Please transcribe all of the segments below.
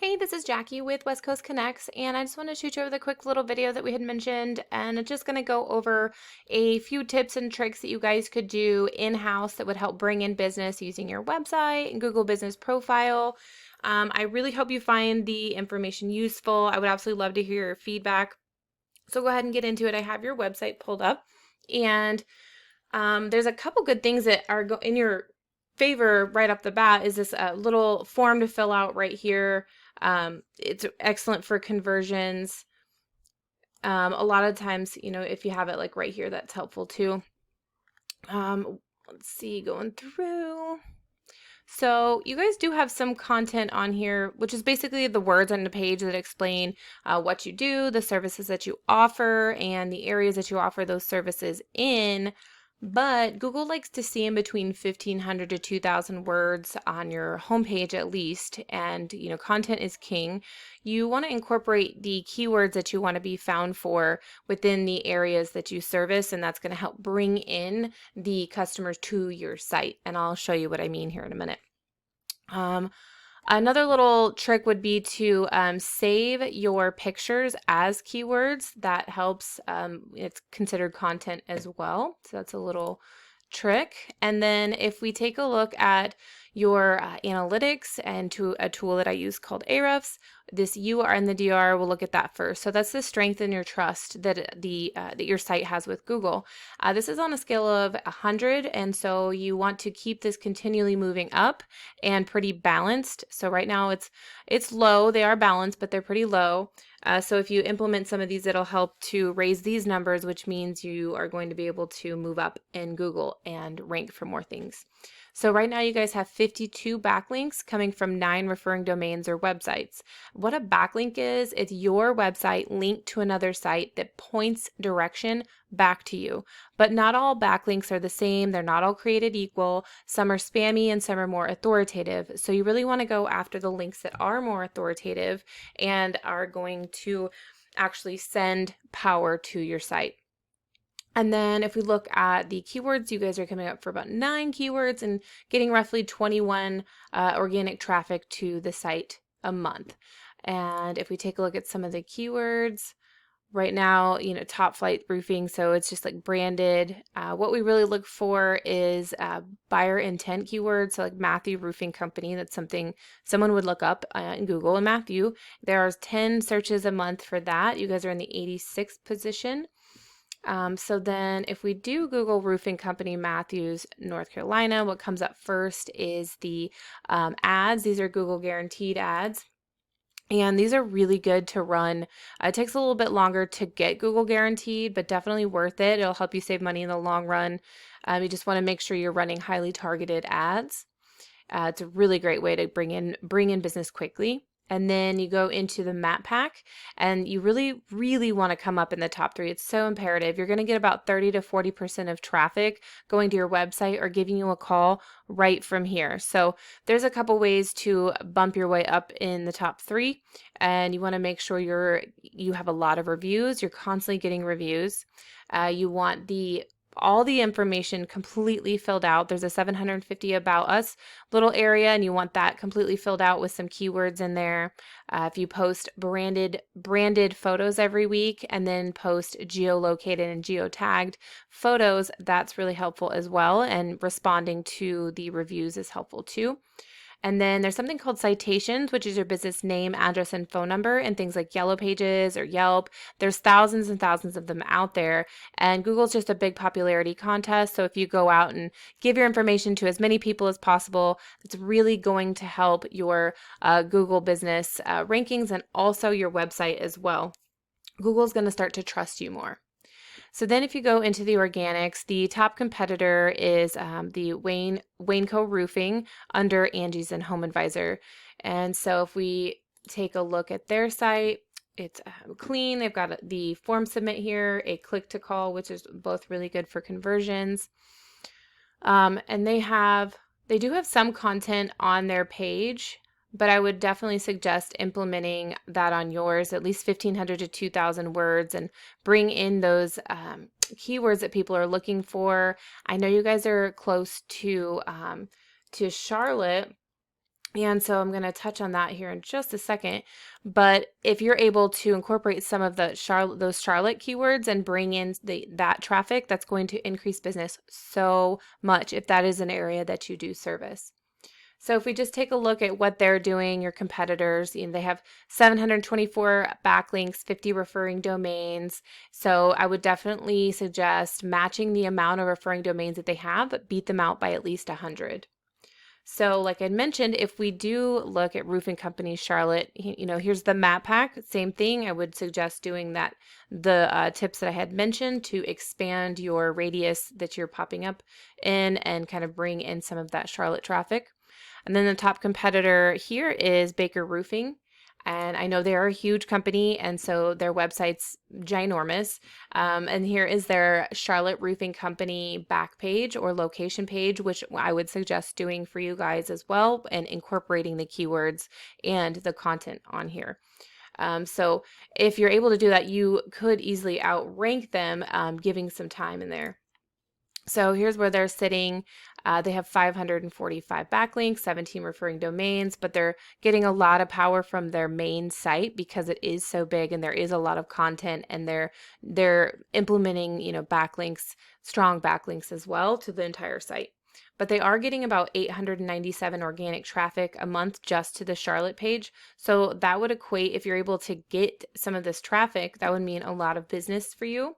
Hey, this is Jackie with West Coast Connects, and I just want to shoot you over the quick little video that we had mentioned, and it's just going to go over a few tips and tricks that you guys could do in-house that would help bring in business using your website and Google Business Profile. I really hope you find the information useful. I would absolutely love to hear your feedback. So go ahead and get into it. I have your website pulled up, and there's a couple good things that are in your favor right off the bat. Is this little form to fill out right here. It's excellent for conversions. A lot of times, if you have it like right here, that's helpful too. Let's see, going through. So you guys do have some content on here, which is basically the words on the page that explain what you do, the services that you offer, and the areas that you offer those services in. But Google likes to see in between 1,500 to 2,000 words on your homepage at least, and content is king. You want to incorporate the keywords that you want to be found for within the areas that you service, and that's going to help bring in the customers to your site. And I'll show you what I mean here in a minute. Another little trick would be to save your pictures as keywords. That helps. It's considered content as well. So that's a little trick. And then if we take a look at your analytics and to a tool that I use called Ahrefs, this UR and the DR, we'll look at that first. So that's the strength and your trust that that your site has with Google. This is on a scale of 100, and so you want to keep this continually moving up and pretty balanced. So right now it's low. They are balanced, but they're pretty low. So if you implement some of these, it'll help to raise these numbers, which means you are going to be able to move up in Google and rank for more things. So right now you guys have 52 backlinks coming from 9 referring domains or websites. What a backlink is, it's your website linked to another site that points direction back to you. But not all backlinks are the same. They're not all created equal. Some are spammy and some are more authoritative. So you really want to go after the links that are more authoritative and are going to actually send power to your site. And then if we look at the keywords, you guys are coming up for about 9 keywords and getting roughly 21 organic traffic to the site a month. And if we take a look at some of the keywords, right now, top flight roofing, so it's just like branded. What we really look for is buyer intent keywords, so like Matthew Roofing Company. That's something someone would look up in Google. And Matthew, there are 10 searches a month for that. You guys are in the 86th position. So then if we do Google Roofing Company Matthews, North Carolina, what comes up first is the ads. These are Google guaranteed ads. And these are really good to run. It takes a little bit longer to get Google guaranteed, but definitely worth it. It'll help you save money in the long run. You just want to make sure you're running highly targeted ads. It's a really great way to bring in business quickly. And then you go into the map pack, and you really, really want to come up in the top 3. It's so imperative. You're going to get about 30 to 40% of traffic going to your website or giving you a call right from here. So there's a couple ways to bump your way up in the top 3, and you want to make sure you have a lot of reviews. You're constantly getting reviews. You want all the information completely filled out. There's a 750 about us little area, and you want that completely filled out with some keywords in there. If you post branded photos every week and then post geolocated and geotagged photos, that's really helpful as well. And responding to the reviews is helpful too. And then there's something called citations, which is your business name, address, and phone number, and things like Yellow Pages or Yelp. There's thousands and thousands of them out there, and Google's just a big popularity contest. So if you go out and give your information to as many people as possible, it's really going to help your Google business rankings and also your website as well. Google's going to start to trust you more. So then if you go into the organics, the top competitor is the Waynco Roofing under Angie's and Home Advisor. And so if we take a look at their site, it's clean. They've got the form submit here, a click to call, which is both really good for conversions. And they do have some content on their page, but I would definitely suggest implementing that on yours, at least 1,500 to 2,000 words, and bring in those keywords that people are looking for. I know you guys are close to Charlotte, And so I'm going to touch on that here in just a second. But if you're able to incorporate some of the those Charlotte keywords and bring in that traffic, that's going to increase business so much if that is an area that you do service. So if we just take a look at what they're doing, your competitors, they have 724 backlinks, 50 referring domains. So I would definitely suggest matching the amount of referring domains that they have, but beat them out by at least 100. So like I mentioned, if we do look at roofing company Charlotte, here's the map pack. Same thing. I would suggest doing that, the tips that I had mentioned to expand your radius that you're popping up in and kind of bring in some of that Charlotte traffic. And then the top competitor here is Baker Roofing. And I know they're a huge company, and so their website's ginormous. And here is their Charlotte Roofing Company back page or location page, which I would suggest doing for you guys as well, and incorporating the keywords and the content on here. So if you're able to do that, you could easily outrank them, giving some time in there. So here's where they're sitting. They have 545 backlinks, 17 referring domains, but they're getting a lot of power from their main site because it is so big and there is a lot of content, and they're implementing, backlinks, strong backlinks as well to the entire site. But they are getting about 897 organic traffic a month just to the Charlotte page. So that would equate, if you're able to get some of this traffic, that would mean a lot of business for you.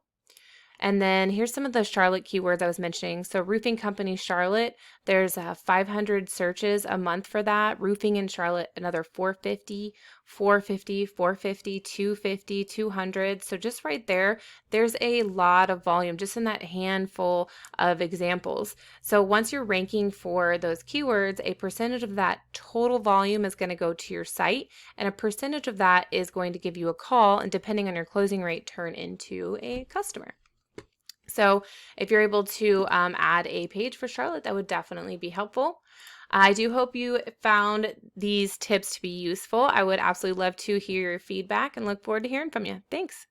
And then here's some of the Charlotte keywords I was mentioning. So roofing company Charlotte, there's 500 searches a month for that. Roofing in Charlotte, another 450, 450, 450, 250, 200. So just right there, there's a lot of volume just in that handful of examples. So once you're ranking for those keywords, a percentage of that total volume is going to go to your site, and a percentage of that is going to give you a call, and depending on your closing rate, turn into a customer. So if you're able to add a page for Charlotte, that would definitely be helpful. I do hope you found these tips to be useful. I would absolutely love to hear your feedback and look forward to hearing from you. Thanks.